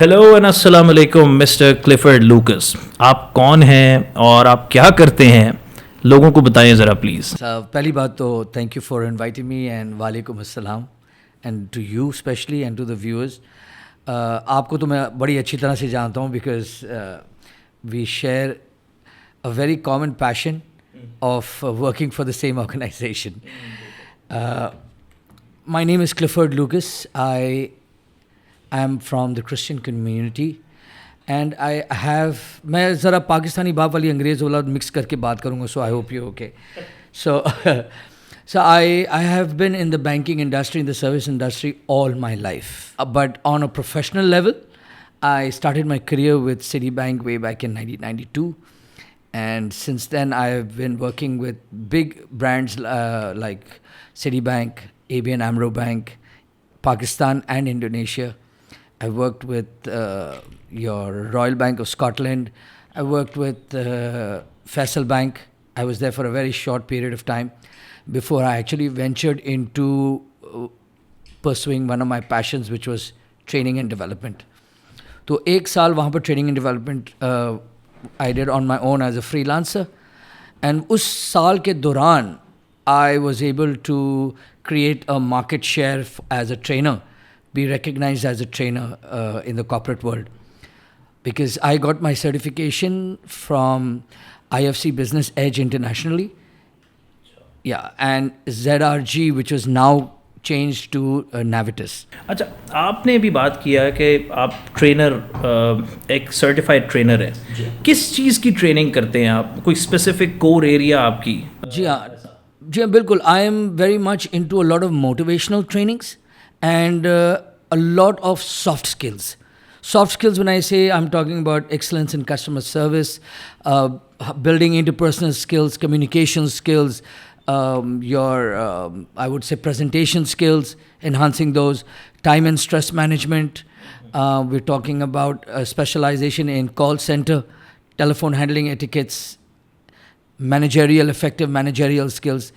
Hello and अस्सलाम वालेकुम mister Clifford लूकस। आप कौन हैं और आप क्या करते हैं, लोगों को बताएं ज़रा प्लीज़। पहली बात तो thank you for inviting me and वालेकुम अस्सलाम and to you specially and to the viewers. आपको तो मैं बड़ी अच्छी तरह से जानता हूँ because we share a very common passion of working for the same organisation. My name is Clifford Lucas. I am from the Christian community and I have मैं ज़रा पाकिस्तानी बाप वाली अंग्रेज़ वाला मिक्स करके बात करूँगा, so I hope you're okay. So I have been in the banking industry, in the service industry all my life. But on a professional level, I started my career with Citibank way back in 1992. And since then, I have been working with big brands like Citibank, ABN AMRO Bank, Pakistan and Indonesia. I worked with your Royal Bank of Scotland. I worked with Faisal Bank. I was there for a very short period of time before I actually ventured into pursuing one of my passions, which was training and development. तो एक साल वहाँ पर training and development I did on my own as a freelancer. And उस साल के दौरान I was able to create a market share as a trainer, be recognized as a trainer in the corporate world. Because I got my certification from IFC Business Edge internationally. Yeah, and ZRG, which was now changed to Navitas. अच्छा, आपने भी बात किया है कि आप trainer, एक certified trainer है। किस चीज़ की ट्रेनिंग करते हैं आप? कोई स्पेसिफिक कोर एरिया आपकी? जी हाँ बिल्कुल। I am very much into a lot of motivational trainings and a lot of soft skills. Soft skills, when I say, I'm talking about excellence in customer service, building interpersonal skills, communication skills, I would say presentation skills, enhancing those, time and stress management. We're talking about specialization in call center, telephone handling etiquettes, effective managerial skills.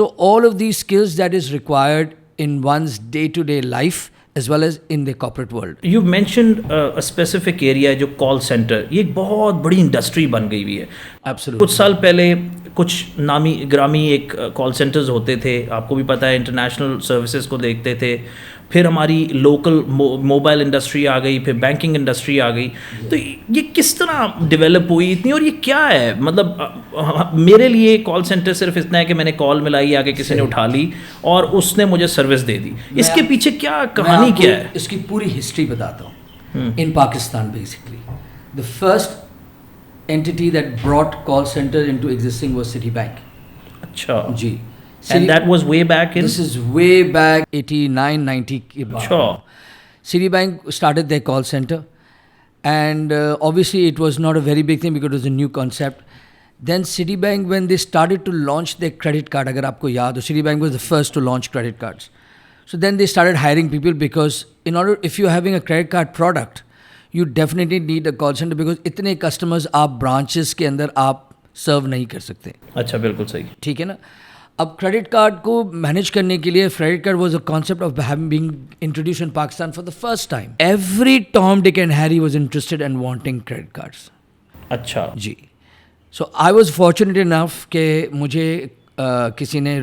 So all of these skills that is required in one's day-to-day life as well as in the corporate world. You mentioned a specific area जो call centre, ये एक बहुत बड़ी industry बन गई हुई है। Absolutely. कुछ साल पहले कुछ नामी ग्रामी एक कॉल सेंटर्स होते थे, आपको भी पता है, इंटरनेशनल सर्विसेज को देखते थे। फिर हमारी लोकल मोबाइल इंडस्ट्री आ गई, फिर बैंकिंग इंडस्ट्री आ गई। तो ये किस तरह डेवलप हुई इतनी, और ये क्या है? मतलब मेरे लिए कॉल सेंटर सिर्फ इतना है कि मैंने कॉल मिलाई, आके किसी ने उठा ली और उसने मुझे सर्विस दे दी। इसके पीछे क्या कहानी क्या है? इसकी पूरी हिस्ट्री बताता हूँ। In Pakistan basically the first entity that brought call centre into existing was Citibank. अच्छा जी। And that was way back in? This is way back 89, 90. Sure. Citibank started their call center. And obviously it was not a very big thing because it was a new concept. Then Citibank, when they started to launch their credit card, agar aapko yaad ho, Citibank was the first to launch credit cards. So then they started hiring people because if you're having a credit card product, you definitely need a call center because itne customers aap branches ke andar aap serve nahi kar sakte. अच्छा, बिल्कुल सही। ठीक है ना? अब credit card को manage करने के लिए credit card was a concept of being introduced in Pakistan for the first time. Every Tom Dick and Harry was interested and wanting credit cards. अच्छा जी। सो आई वाज फॉर्चुनेट इनफ कि मुझे किसी ने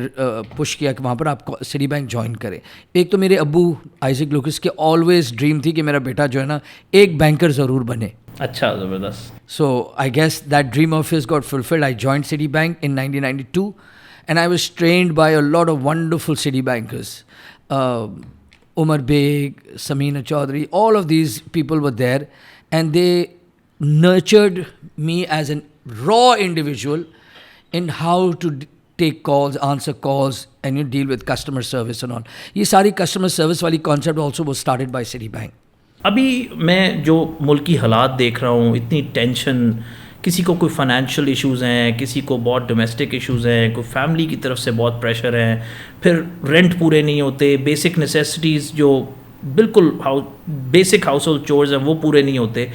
push किया कि वहाँ पर आप सिटी बैंक ज्वाइन करें। एक तो मेरे अब्बू आइजक लूकस के ऑलवेज ड्रीम थी कि मेरा बेटा जो है ना एक बैंकर ज़रूर बने। अच्छा, ज़बरदस्त। So I guess that dream of his got fulfilled. I joined Citi Bank in 1992. And I was trained by a lot of wonderful city bankers. Umar Beg, Samina Chaudhary, all of these people were there. And they nurtured me as a raw individual in how to take calls, answer calls, and you deal with customer service and all. ये सारी customer service वाली concept also was started by Citibank. अभी मैं जो मुल्क की हालात देख रहा हूँ, इतनी टेंशन, किसी को कोई फाइनेंशियल इश्यूज़ हैं, किसी को बहुत डोमेस्टिक इश्यूज़ हैं, कोई फैमिली की तरफ से बहुत प्रेशर है, फिर रेंट पूरे नहीं होते, बेसिक नेसेसिटीज़ जो बिल्कुल बेसिक हाउस होल्ड चोर्स हैं वो पूरे नहीं होते।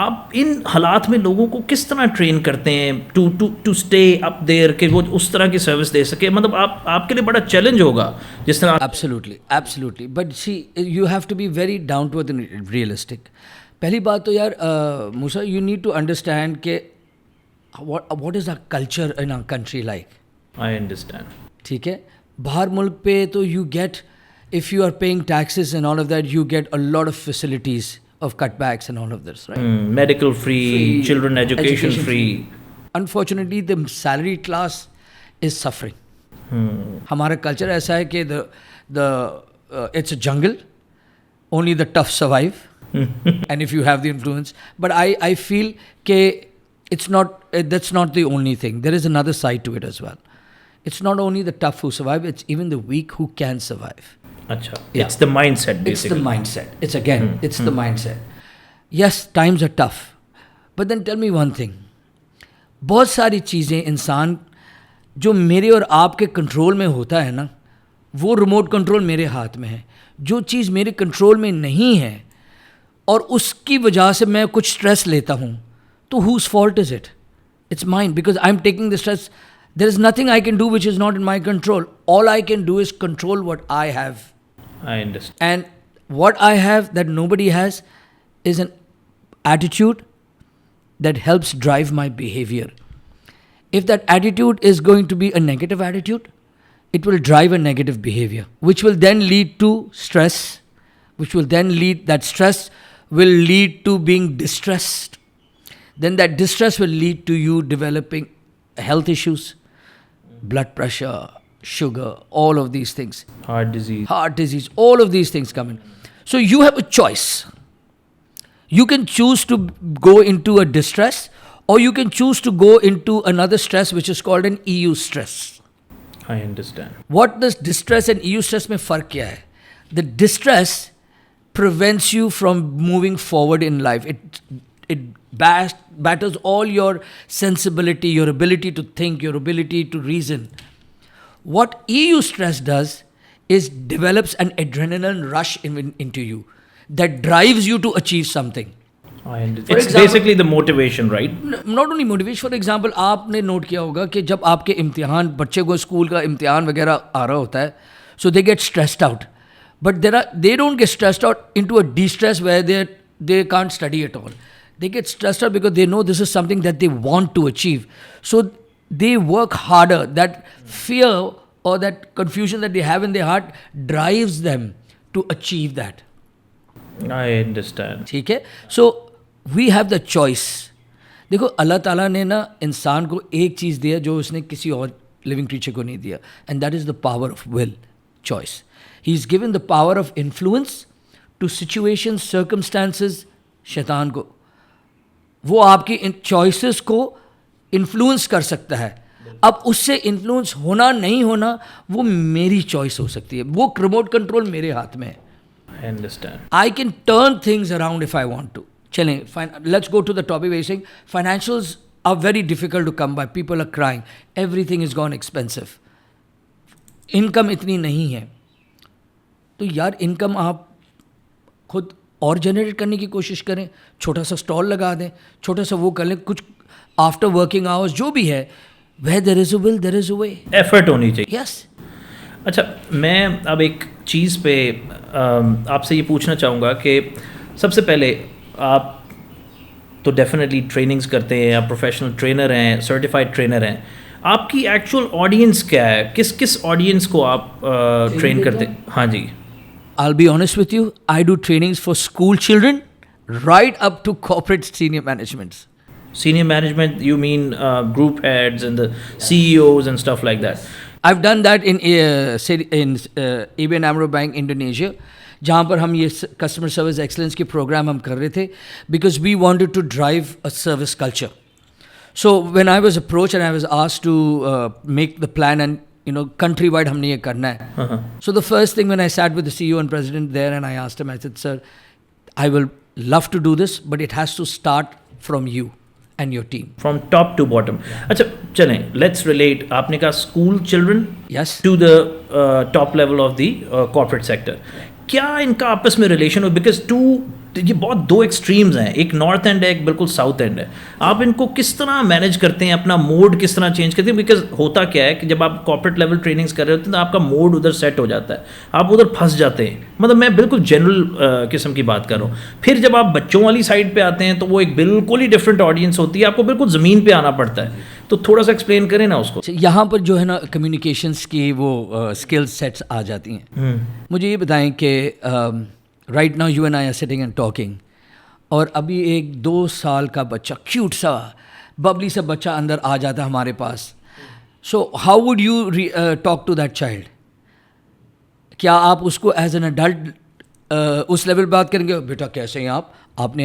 आप इन हालात में लोगों को किस तरह ट्रेन करते हैं टू स्टे अप देयर कि वो उस तरह की सर्विस दे सके? मतलब आपके लिए बड़ा चैलेंज होगा जिस तरह। Absolutely, but see you have to be very down to earth and realistic. पहली बात तो यार Musa, you need to understand के what is a culture in a country like. I understand. ठीक है, बाहर मुल्क पे तो you get, if you are paying taxes and all of that, you get a lot of facilities of cutbacks and all of this, right? Medical free, children education free. Unfortunately, the salary class is suffering. हमारा culture ऐसा है कि it's a jungle, only the tough survive, and if you have the influence. But I feel कि that's not the only thing. There is another side to it as well. It's not only the tough who survive, it's even the weak who can survive. Achha. Yeah. It's the mindset, basically. It's the mindset. It's the mindset. Yes, times are tough. But then tell me one thing. बहुत सारी चीज़ें इंसान जो मेरे और आपके control में होता है ना, वो रिमोट कंट्रोल मेरे हाथ में है. जो चीज़ मेरे कंट्रोल में नहीं है और उसकी वजह से मैं कुछ स्ट्रेस लेता हूँ, तो whose fault is it? It's mine, because I'm taking the stress. There is nothing I can do which is not in my control. All I can do is control what I have. I understand. And what I have that nobody has is an attitude that helps drive my behavior. If that attitude is going to be a negative attitude, it will drive a negative behavior, which will then lead to stress, that stress will lead to being distressed. Then that distress will lead to you developing health issues, blood pressure, sugar, all of these things. Heart disease, all of these things come in. So you have a choice. You can choose to go into a distress, or you can choose to go into another stress which is called an EU stress. I understand. What does distress and EU stress में फ़र्क क्या है? The distress prevents you from moving forward in life. It batters all your sensibility, your ability to think, your ability to reason. What EU stress does is develops an adrenaline rush into you that drives you to achieve something. I understand. It's basically the motivation, right? Not only motivation. For example, आपने note किया होगा कि जब आपके इम्तिहान, बच्चे को school का इम्तिहान वगैरह आ रहा होता है, so they get stressed out. But they don't get stressed out into a de-stress where they can't study at all. They get stressed out because they know this is something that they want to achieve. So they work harder. That fear or that confusion that they have in their heart drives them to achieve that. I understand. ठीक है? So we have the choice. देखो, अल्लाह ताला ने ना इंसान को एक चीज़ दिया जो उसने किसी और लिविंग क्रीचर को नहीं दिया, and that is the power of will, choice. He's given the power of influence to situations, circumstances. शैतान को वो आपकी इन चॉइसेस को इन्फ्लुएंस कर सकता है. अब उससे इन्फ्लुएंस होना नहीं होना वो मेरी चॉइस हो सकती है. वो रिमोट कंट्रोल मेरे हाथ में है. I understand. I can turn things around if I want to. चलें, let's go to the topic where you're saying financials are very difficult to come by. People are crying. Everything is gone expensive. Income इतनी नहीं है. तो यार income आप खुद और generate करने की कोशिश करें. छोटा सा स्टॉल लगा दें, छोटा सा वो कर लें, कुछ आफ्टर वर्किंग आवर्स जो भी है. Where there is a will, there is a way. Effort होनी चाहिए. Yes. अच्छा, मैं अब एक चीज़ पे आपसे ये पूछना चाहूँगा कि सबसे पहले आप तो डेफिनेटली ट्रेनिंग्स करते हैं, आप प्रोफेशनल ट्रेनर हैं, सर्टिफाइड ट्रेनर हैं. आपकी एक्चुअल ऑडियंस क्या है? किस ऑडियंस को आप ट्रेन करते हैं? हाँ जी. I'll be honest with you, I do trainings for school children right up to corporate senior managements. Senior management, you mean group heads and the CEOs and stuff like that? I've done that in ABN AMRO Bank Indonesia, जहाँ पर हम ये customer service excellence के programme हम कर रहे थे, because we wanted to drive a service culture. So when I was approached and I was asked to make the plan and countrywide हमने ये करना है. So the first thing when I sat with the CEO and president there and I asked him, I said, sir, I will love to do this, but it has to start from you and your team. From top to bottom. अच्छा, चलें, let's relate. आपने कहा school children yes. to the top level of the corporate sector. क्या इनका आपस में relation हो? Because two तो ये बहुत दो एक्सट्रीम्स हैं, एक नॉर्थ एंड है, एक बिल्कुल साउथ एंड है। आप इनको किस तरह मैनेज करते हैं, अपना मोड किस तरह चेंज करते हैं? बिकॉज होता क्या है कि जब आप कॉर्पोरेट लेवल ट्रेनिंग्स कर रहे होते हैं तो आपका मोड उधर सेट हो जाता है, आप उधर फंस जाते हैं। मतलब मैं बिल्कुल जनरल किस्म की बात कर रहा हूँ। फिर जब आप बच्चों वाली साइड पे आते हैं तो वो एक बिल्कुल ही डिफरेंट ऑडियस होती है, आपको बिल्कुल ज़मीन पे आना पड़ता है। तो थोड़ा सा एक्सप्लेन करें ना उसको। यहाँ पर जो है ना कम्युनिकेशंस की वो स्किल सेट्स आ जाती हैं। मुझे ये बताएं कि right now you and I R sitting and talking, और अभी एक 2 साल का बच्चा, क्यूट सा बबली सा बच्चा अंदर आ जाता है हमारे पास। So how would you talk to that child? क्या आप उसको एज एन अडल्ट उस लेवल बात करेंगे, बेटा कैसे हैं आप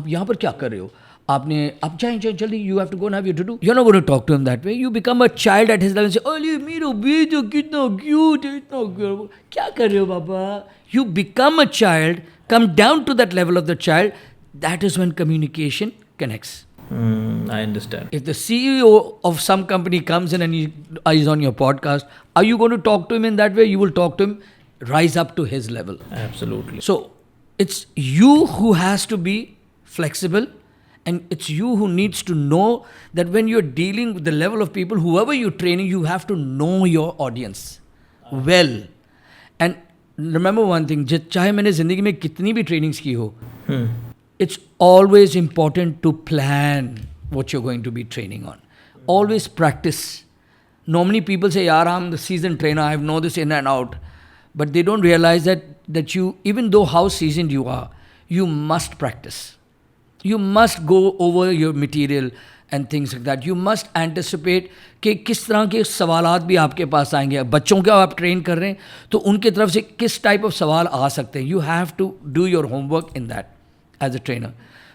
यहाँ पर क्या कर रहे हो, आप जाएं जल्दी, you have to go, have you to do. You are not going to talk to him that way. You become a child at his level, say अरे मेरा बेटा कितना क्यूट है, इतना क्यूट, क्या कर रहे हो पापा? You become a child, come down to that level of the child. That is when communication connects. I understand. If the CEO of some company comes in and he is on your podcast, are you going to talk to him in that way? You will talk to him, rise up to his level. Absolutely. So it's you who has to be flexible, and it's you who needs to know that when you're dealing with the level of people, whoever you're training, you have to know your audience well. And remember one thing, चाहे मैंने ज़िंदगी में कितनी भी trainings की हो, it's always important to plan what you're going to be training on. Always practice. Normally people say, yaar, I'm the seasoned trainer, I know this in and out. But they don't realize that you, even though how seasoned you are, you must practice. You must go over your material and things like that. You must anticipate कि किस तरह के सवालात भी आपके पास आएंगे। बच्चों को आप ट्रेन कर रहे हैं तो उनके तरफ से किस टाइप ऑफ सवाल आ सकते हैं। You have to do your homework in that. As a trainer.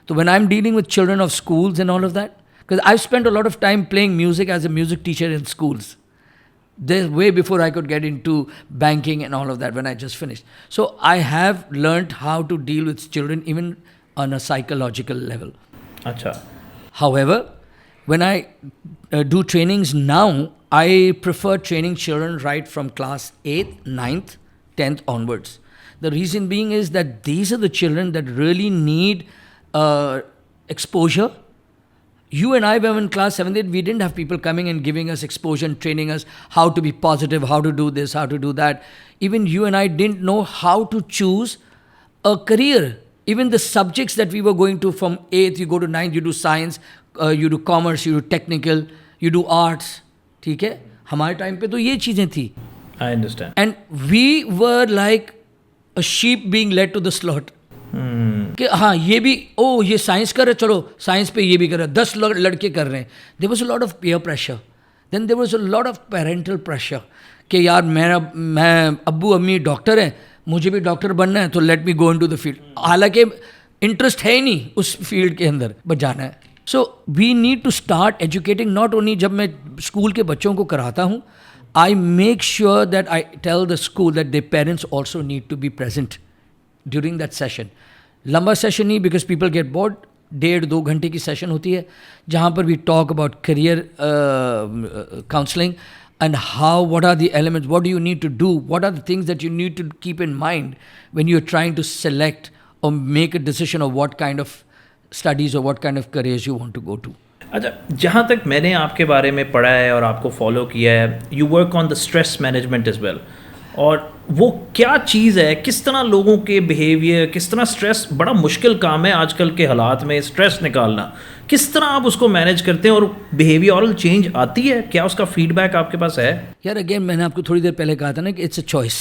So when I'm dealing with children of schools and all of that, because I've spent a lot of time playing music as a music teacher in schools. This way before I could get into banking and all of that when I just finished. So I have learned how to deal with children even on a psychological level. Acha. However, when I do trainings now, I prefer training children right from class 8th, 9th, 10th onwards. The reason being is that these are the children that really need exposure. You and I, when in class 7th, 8th, we didn't have people coming and giving us exposure and training us how to be positive, how to do this, how to do that. Even you and I didn't know how to choose a career. Even the subjects that we were going to from 8th, you go to 9th, you do science, you do commerce, you do technical, you do arts. ठीक है? हमारे time पे तो ये चीज़ें थी. I understand. And we were like a sheep being led to the slaughter. कि हाँ ये भी ये साइंस कर रहे, चलो साइंस पे ये भी कर रहे, 10 लड़के कर रहे हैं. There was a lot of peer pressure. Then there was a lot of parental pressure कि यार मैं अब्बू अम्मी डॉक्टर हैं, मुझे भी डॉक्टर बनना है, तो let me go into the field. हालांकि इंटरेस्ट है ही नहीं उस फील्ड के अंदर, बट जाना है. So we need to start educating. Not only जब मैं स्कूल के बच्चों को कराता हूँ, I make sure that I tell the school that their parents also need to be present during that session. लंबा सेशन नहीं, because people get bored. 1.5-2 घंटे की सेशन होती है जहाँ पर we talk about career counseling and what are the elements, what do you need to do, what are the things that you need to keep in mind when you're trying to select or make a decision of what kind of studies or what kind of careers you want to go to. अच्छा, जहाँ तक मैंने आपके बारे में पढ़ा है और आपको फॉलो किया है, you work on the stress management as well. और वो क्या चीज़ है, किस तरह लोगों के बिहेवियर, किस तरह स्ट्रेस, बड़ा मुश्किल काम है आजकल के हालात में स्ट्रेस निकालना. किस तरह आप उसको मैनेज करते हैं और बिहेवियरल चेंज आती है, क्या उसका फीडबैक आपके पास है? यार अगेन मैंने आपको थोड़ी देर पहले कहा था ना कि इट्स अ चॉइस.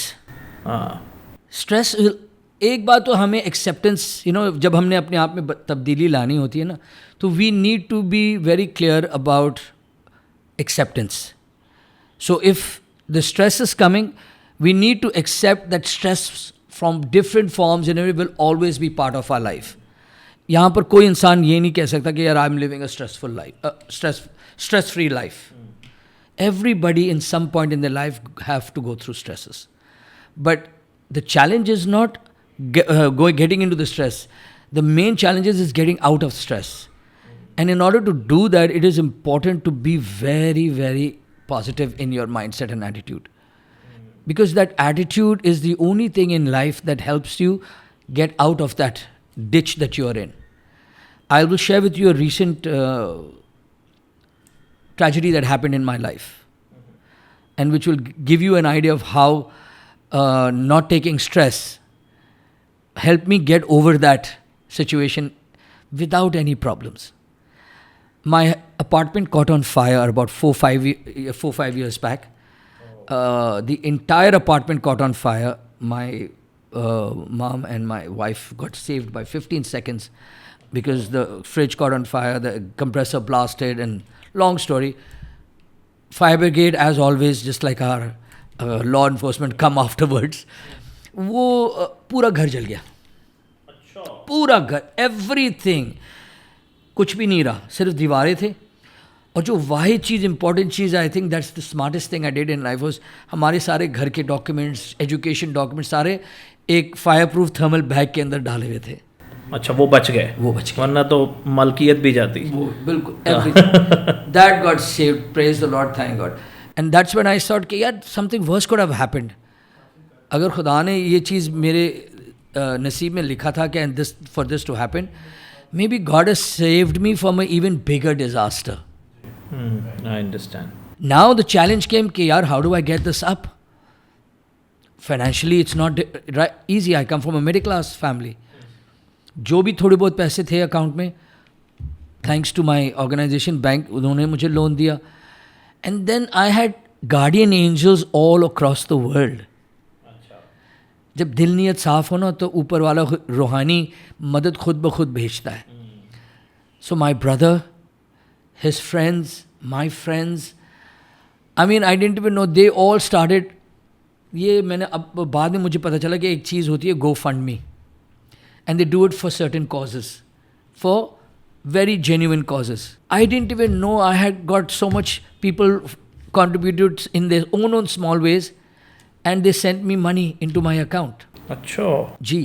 स्ट्रेस, एक बात तो हमें एक्सेप्टेंस, जब हमने अपने आप में तब्दीली लानी होती है ना, तो we need to be very clear about acceptance. So if the stress is coming, we need to accept that stress from different forms in will always be part of our life. यहाँ पर कोई इंसान ये नहीं कह सकता कि यार I am living a stressful life, stress free life. Everybody in some point in their life have to go through stresses. But the challenge is not getting into the stress. The main challenge is getting out of stress. And in order to do that, it is important to be very, very positive in your mindset and attitude. Because that attitude is the only thing in life that helps you get out of that ditch that you are in. I will share with you a recent tragedy that happened in my life, and which will give you an idea of how not taking stress helped me get over that situation without any problems. My apartment caught on fire about 4-5 years back. The entire apartment caught on fire. My mom and my wife got saved by 15 seconds because the fridge caught on fire, the compressor blasted, and long story. Fire brigade, as always, just like our law enforcement, come afterwards. वो पूरा घर जल गया, पूरा घर, everything, कुछ भी नहीं रहा, सिर्फ दीवारें थे. और जो वाहिद चीज़, इंपॉर्टेंट चीज़, I think that's the smartest thing I did in life was, हमारे सारे घर के डॉक्यूमेंट्स, एजुकेशन डॉक्यूमेंट्स सारे एक फायर प्रूफ थर्मल बैग के अंदर डाले हुए थे. अच्छा, वो बच गए, वरना तो मलकियत भी जाती. वो बिल्कुल, that got saved, praise the Lord, thank God. And that's when I thought कि यार something worse could have happened. अगर खुदा ने ये चीज़ मेरे नसीब में लिखा था कि this for this to happen, maybe God has saved me from a even bigger disaster. I understand. Now the challenge came कि यार how do I get this up? Financially it's not easy. I come from a middle class family. जो भी थोड़े बहुत पैसे थे account में, thanks to my organization bank, उन्होंने मुझे लोन दिया. And then I had guardian angels all across the world. जब दिल नीयत साफ हो ना तो ऊपर वाला रूहानी मदद खुद ब खुद भेजता है. So my brother, his friends, my friends, I mean I didn't even know, they all started. ये मैंने अब बाद में मुझे पता चला कि एक चीज़ होती है GoFundMe, and they do it for certain causes, for very genuine causes. I didn't even know I had got so much people contributed in their own small ways, and they sent me money into my account. अच्छा जी.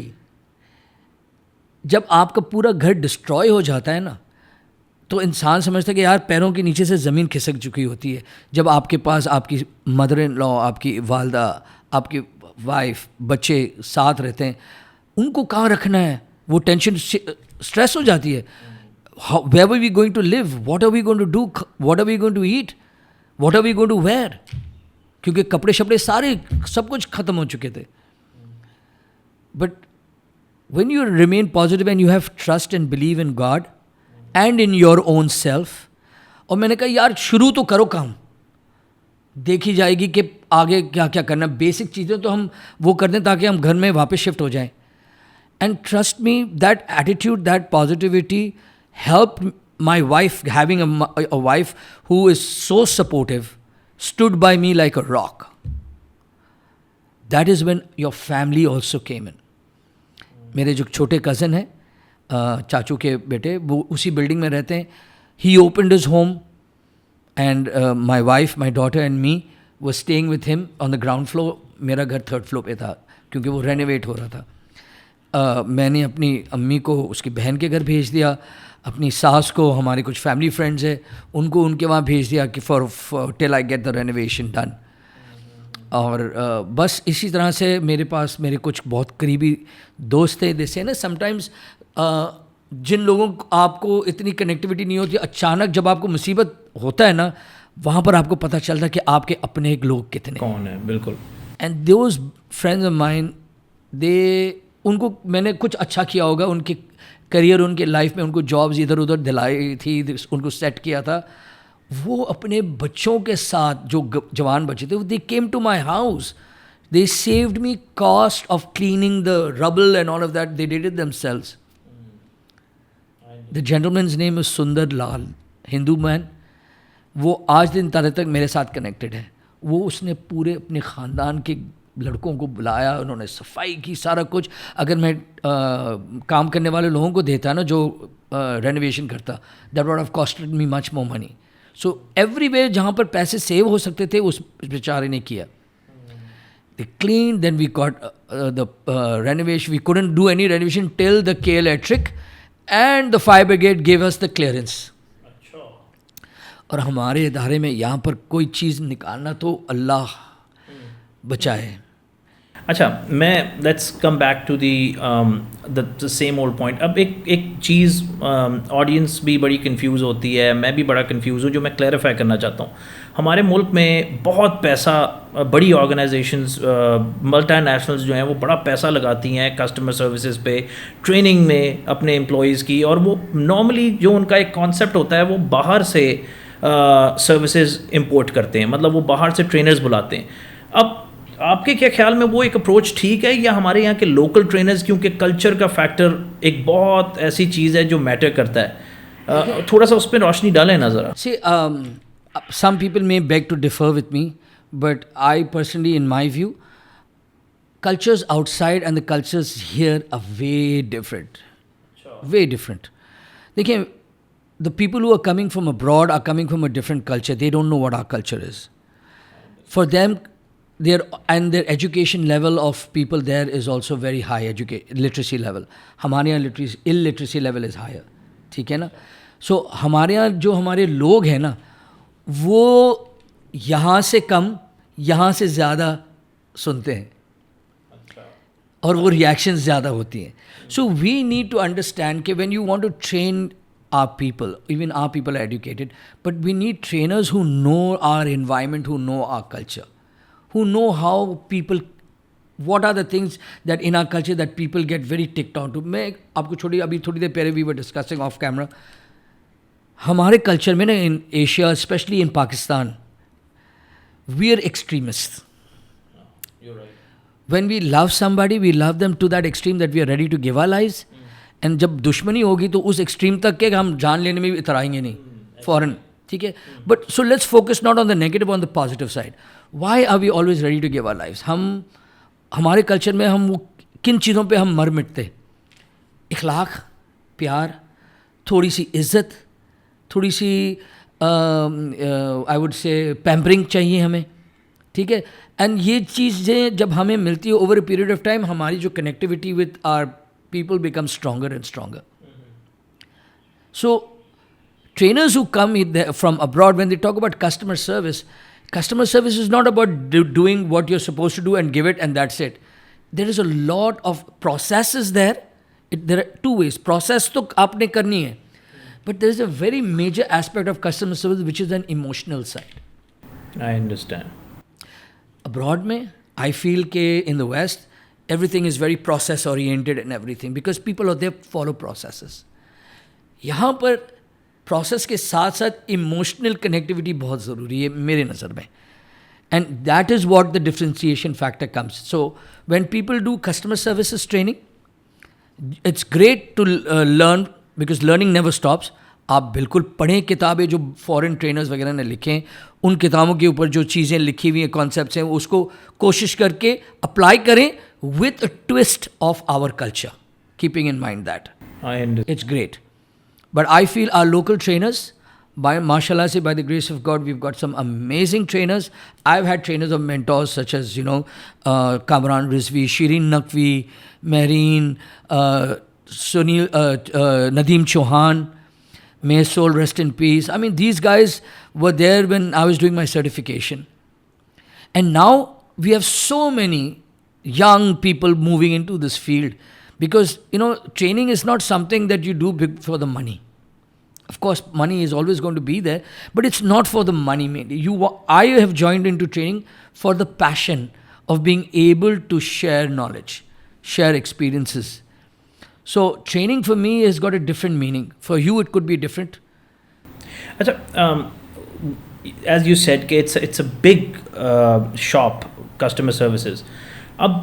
जब आपका पूरा घर destroy हो जाता है ना, तो इंसान समझता है कि यार पैरों के नीचे से ज़मीन खिसक चुकी होती है. जब आपके पास आपकी मदर इन लॉ, आपकी वालदा, आपकी वाइफ, बच्चे साथ रहते हैं, उनको कहाँ रखना है, वो टेंशन, स्ट्रेस हो जाती है. Where are we going to live, what are we going to do, what are we going to eat, what are we going to wear, क्योंकि कपड़े शपड़े सारे सब कुछ ख़त्म हो चुके थे. But when you remain positive and you have trust and believe in God and in your own self, और मैंने कहा यार शुरू तो करो काम, देखी जाएगी कि आगे क्या क्या करना. बेसिक चीज़ें तो हम वो कर दें ताकि हम घर में वापस शिफ्ट हो जाएं. And trust me, that attitude, that positivity help my wife. Having a wife who is so supportive stood by me like a rock. That is when your family also came in. मेरे जो छोटे cousin हैं, चाचू के बेटे, वो उसी building में रहते हैं. He opened his home and my wife, my daughter and me was staying with him on the ground floor. मेरा घर थर्ड फ्लोर पे था क्योंकि वो रेनोवेट हो रहा था. मैंने अपनी अम्मी को उसकी बहन के घर भेज दिया, अपनी सास को, हमारे कुछ फैमिली फ्रेंड्स हैं उनको उनके वहाँ भेज दिया कि for till I get the renovation done. और बस इसी तरह से मेरे पास मेरे कुछ बहुत करीबी दोस्त थे. जैसे ना समटाइम्स जिन लोगों को आपको इतनी कनेक्टिविटी नहीं होती, अचानक जब आपको मुसीबत होता है ना, वहाँ पर आपको पता चलता है कि आपके अपने एक लोग कितने कौन है. बिल्कुल. And those friends of mine, they, उनको मैंने कुछ अच्छा किया होगा, उनके करियर, उनके लाइफ में उनको जॉब्स इधर उधर दिलाई थी, उनको सेट किया था. वो अपने बच्चों के साथ, जो जवान बच्चे थे, they came to my house, they saved me cost of cleaning the rubble and all of that, they did it themselves. The gentleman's name is Sundar Lal, Hindu man. वो आज दिन तारीख तक मेरे साथ कनेक्टेड है. वो उसने पूरे अपने ख़ानदान के लड़कों को बुलाया, उन्होंने सफाई की, सारा कुछ. अगर मैं काम करने वाले लोगों को देता ना, जो रेनोवेशन करता, that would have costed me much more money. So everywhere जहाँ पर पैसे सेव हो सकते थे, उस बेचारे ने किया. They clean, then we got the renovation. We couldn't do any renovation till the K electric and the fire brigade gave us the clearance. और हमारे इदारे में यहाँ पर कोई चीज़ निकालना तो अल्लाह बचाए. अच्छा, मैं let's come back to the same old point. अब एक चीज़ ऑडियंस भी बड़ी कंफ्यूज होती है, मैं भी बड़ा कंफ्यूज हूँ, जो मैं क्लैरिफाई करना चाहता हूँ. हमारे मुल्क में बहुत पैसा, बड़ी ऑर्गेनाइजेशंस, मल्टीनेशनल्स जो हैं वो बड़ा पैसा लगाती हैं कस्टमर सर्विसेज पे, ट्रेनिंग में अपने एम्प्लॉयज़ की, और वो नॉर्मली जो उनका एक कॉन्सेप्ट होता है वो बाहर से सर्विसेज इंपोर्ट करते हैं, मतलब वो बाहर से ट्रेनर्स बुलाते हैं. अब आपके क्या ख्याल में वो एक अप्रोच ठीक है, या हमारे यहाँ के लोकल ट्रेनर्स, क्योंकि कल्चर का फैक्टर एक बहुत ऐसी चीज़ है जो मैटर करता है, थोड़ा सा उस पर रोशनी डालें ना ज़रा. See, some people may beg to differ with me, but I personally, in my view, cultures outside and the cultures here are way different. Sure. Way different. देखिए, the people who are coming from abroad are coming from a different culture. They don't know what our culture is. For them, their education level of people there is also very high, literacy level. हमारे यहाँ illiteracy level is higher. ठीक है ना? So हमारे यहाँ जो हमारे लोग हैं ना, वो यहाँ से कम, यहाँ से ज़्यादा सुनते हैं, और वो रिएक्शंस ज़्यादा होती हैं. So we need to understand कि when you want to train our people, even our people are educated, but we need trainers who know our environment, who know our culture, who know how people, what are the things that in our culture that people get very ticked on to. मैं आपको अभी थोड़ी देर पहले we were discussing off camera, हमारे culture में ना, in Asia, specially in Pakistan, we are extremist. When we love somebody, we love them to that extreme that we are ready to give our lives. And जब दुश्मनी होगी तो उस extreme तक के हम जान लेने में भी इतराएंगे नहीं, फॉरन. ठीक है, but so let's focus not on the negative, on the positive side. Why are we always ready to give our lives? हमारे कल्चर में हम वो किन चीज़ों पे हम मर मिटते? इखलाक, प्यार, थोड़ी सी इज्जत, थोड़ी सी आई वुड से पैम्परिंग चाहिए हमें. ठीक है, एंड ये चीज़ें जब हमें मिलती है over a period of time, हमारी जो connectivity with our people become stronger and stronger. So trainers who come from abroad, when they talk about customer service is not about doing what you're supposed to do and give it and that's it. There is a lot of processes there. There are two ways. Process to aapne karni hai, but there is a very major aspect of customer service which is an emotional side. I understand. Abroad mein, I feel ke in the West, everything is very process oriented and everything because people are there follow processes. यहाँ पर process के साथ साथ emotional connectivity बहुत ज़रूरी है मेरे नज़र में, and that is what the differentiation factor comes. So when people do customer services training, it's great to learn because learning never stops. आप बिल्कुल पढ़ें किताबें जो फॉरेन ट्रेनर्स वगैरह ने लिखें, उन किताबों के ऊपर जो चीज़ें लिखी हुई हैं, कॉन्सेप्ट्स हैं, उसको कोशिश करके अप्लाई करें with a twist of our culture, keeping in mind that. It's great. But I feel our local trainers, mashallah say, by the grace of God, we've got some amazing trainers. I've had trainers of mentors such as, Kamran Rizvi, Shireen Naqvi, Mehreen, Sunil, Nadeem Chauhan, may his soul rest in peace. I mean, these guys were there when I was doing my certification. And now we have so many young people moving into this field because, training is not something that you do for the money. Of course, money is always going to be there, but it's not for the money mainly. I have joined into training for the passion of being able to share knowledge, share experiences. So training for me has got a different meaning. For you, it could be different. As you said, it's a big shop, customer services. अब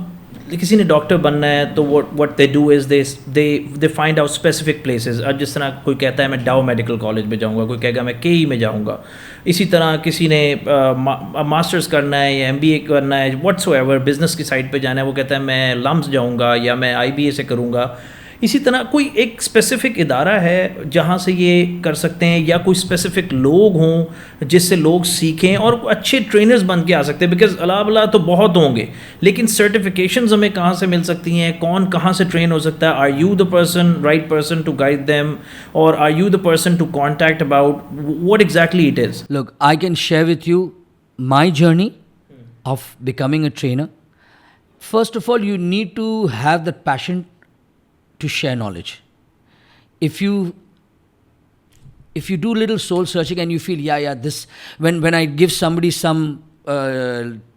किसी ने doctor बनना है तो what they do is they find out specific places. अब जिस तरह कोई कहता है मैं डाउ मेडिकल कॉलेज में जाऊंगा, कोई कहेगा मैं केई में जाऊंगा. इसी तरह किसी ने मास्टर्स करना है या MBA करना है, whatsoever, बिजनेस की साइड पे जाना है, वो कहता है मैं लम्स जाऊंगा या मैं IBA से करूंगा. इसी तरह कोई एक स्पेसिफिक इदारा है जहाँ से ये कर सकते हैं, या कोई स्पेसिफिक लोग हों जिससे लोग सीखें और अच्छे ट्रेनर्स बन के आ सकते हैं. बिकॉज अला तो बहुत होंगे, लेकिन सर्टिफिकेशंस हमें कहाँ से मिल सकती हैं, कौन कहाँ से ट्रेन हो सकता है? Are you the person, right person to guide them, और are you the person to contact about what exactly it is? Look, I can share with you my journey of becoming a trainer. first of all, you need to have that passion to share knowledge. If you do little soul searching and you feel, this, when I give somebody some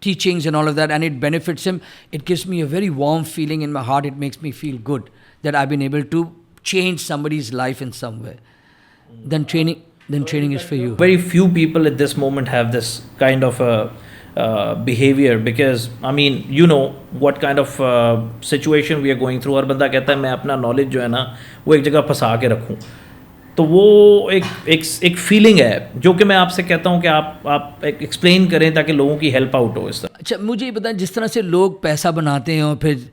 teachings and all of that and it benefits him, it gives me a very warm feeling in my heart. It makes me feel good that I've been able to change somebody's life in some way. Then training is for you. Very few people at this moment have this kind of behavior, because I mean, you know what kind of situation we are going through. हर बंदा कहता है मैं अपना knowledge जो है ना वो एक जगह फंसा के रखूँ, तो वो एक फीलिंग है जो कि मैं आपसे कहता हूँ कि आप एक्सप्लेन करें ताकि लोगों की हेल्प आउट हो इस तरह। अच्छा, मुझे ये बताएं, जिस तरह से लोग पैसा बनाते हैं और फिर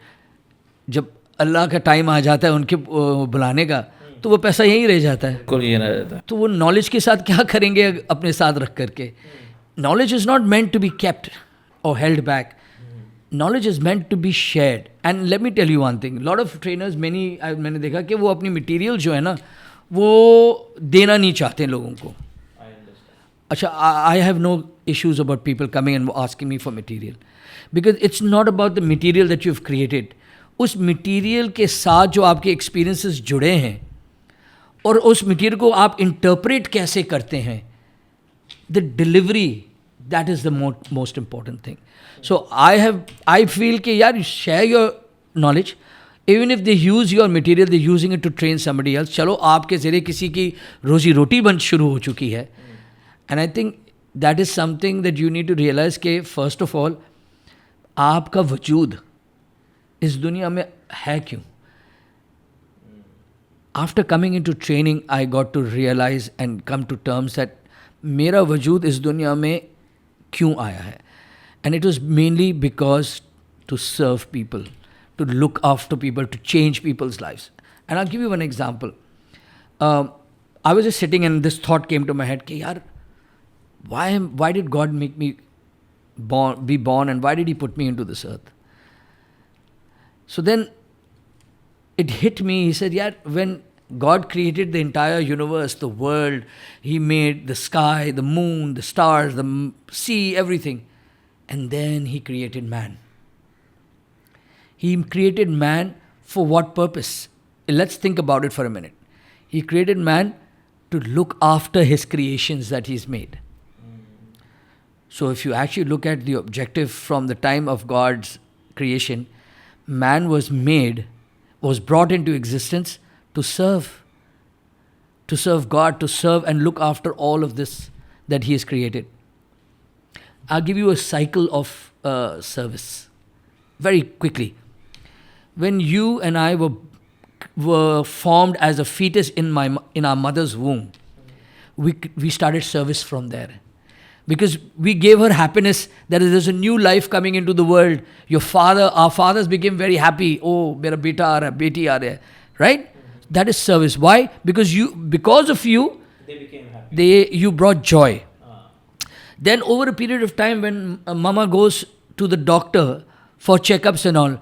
जब अल्लाह का टाइम आ जाता है उनके बुलाने का, तो वो पैसा यहीं रह जाता है। बिल्कुल ये ना रहता है। तो वो नॉलेज के साथ क्या करेंगे अपने साथ रख करके? Knowledge is not meant to be kept और held back. Knowledge is meant to be shared. And let me tell you one thing, lot of trainers मैंने देखा कि वो अपनी मटेरियल जो है ना वो देना नहीं चाहते लोगों को. अच्छा, I have no issues about people coming and asking me for material, because it's not about the material that you've created. उस मटेरियल के साथ जो आपके एक्सपीरियंसेस जुड़े हैं और उस मटेरियल को आप इंटरप्रेट कैसे करते हैं, the delivery, that is the most important thing. So I feel कि यार, share your knowledge. Even if they use your material, they using it to train somebody else. चलो, आपके ज़रिए किसी की रोजी रोटी बन शुरू हो चुकी है. And I think that is something that you need to realise कि फर्स्ट ऑफ ऑल आपका वजूद इस दुनिया में है क्यों. After coming into training I got to realise and come to terms that मेरा वजूद इस दुनिया में क्यों आया है. And it was mainly because to serve people, to look after people, to change people's lives. And I'll give you one example. I was just sitting and this thought came to my head, कि यार, why did God make me be born, and why did He put me into this earth? So then it hit me. He said, yeah, when God created the entire universe, the world, He made the sky, the moon, the stars, the sea, everything. And then He created man. He created man for what purpose? Let's think about it for a minute. He created man to look after his creations that he's made. So if you actually look at the objective from the time of God's creation, man was brought into existence to serve God, to serve and look after all of this that He has created. I'll give you a cycle of service very quickly. When you and I were formed as a fetus in our mother's womb, we started service from there, because we gave her happiness that there's a new life coming into the world. Our fathers became very happy. Oh, mera beta aa raha hai, beti aa raha hai, right? That is service. Why? Because of you, they became happy. You brought joy. Then over a period of time, when mama goes to the doctor for checkups and all,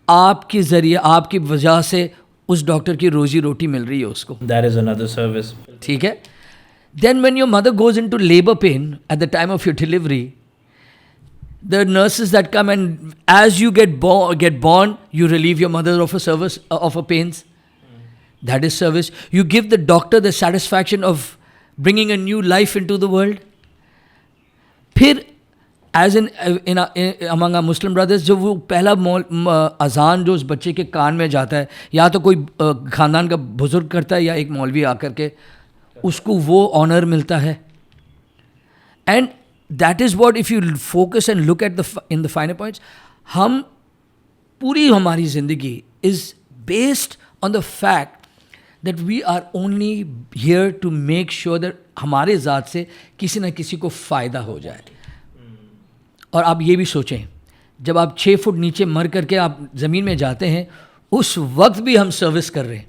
आपके ज़रिए, आपकी वजह से उस doctor की रोजी रोटी मिल रही है उसको. That is another service. ठीक है. Then when your mother goes into labor pain at the time of your delivery, the nurses that come, and as you get born, you relieve your mother of her pains. That is service. You give the doctor the satisfaction of bringing a new life into the world. फिर as in among Muslim brothers, जब वो पहला अजान जो उस बच्चे के कान में जाता है, या तो कोई ख़ानदान का बुजुर्ग करता है या एक मौलवी आकर के, उसको वो ऑनर मिलता है. And that is what, if you focus and look at in the final points, हम पूरी हमारी ज़िंदगी is based on the fact that we are only here to make sure that हमारे ज़ात से किसी न किसी को फ़ायदा हो जाए. और आप ये भी सोचें, जब आप 6 फुट नीचे मर करके आप ज़मीन में जाते हैं, उस वक्त भी हम सर्विस कर रहे हैं.